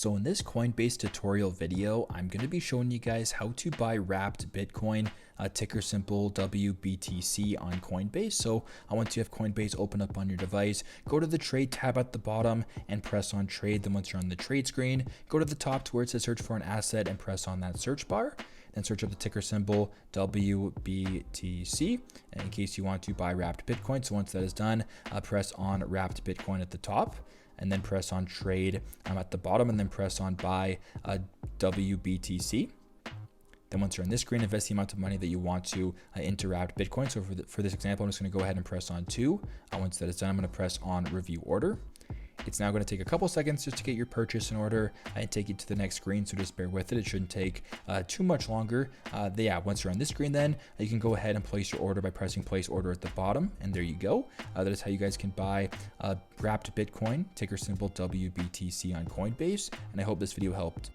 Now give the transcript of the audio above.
So in this Coinbase tutorial video, I'm going to be showing you guys how to buy wrapped Bitcoin, ticker symbol WBTC on Coinbase. So once you have Coinbase open up on your device, go to the trade tab at the bottom and press on trade. Then once you're on the trade screen, go to the top to where it says search for an asset and press on that search bar. Then search up the ticker symbol WBTC in case you want to buy wrapped Bitcoin. So once that is done, press on wrapped Bitcoin at the top, and then press on trade at the bottom, and then press on buy WBTC. Then once you're on this screen, invest the amount of money that you want to into wrapped Bitcoin. So for this example, I'm just going to go ahead and press on 2. Once that is done, I'm going to press on review order. It's now going to take a couple seconds just to get your purchase in order and take you to the next screen, so just bear with it. It shouldn't take too much longer. Once you're on this screen, then you can go ahead and place your order by pressing place order at the bottom, and there you go. That is how you guys can buy wrapped Bitcoin, ticker symbol WBTC on Coinbase, and I hope this video helped.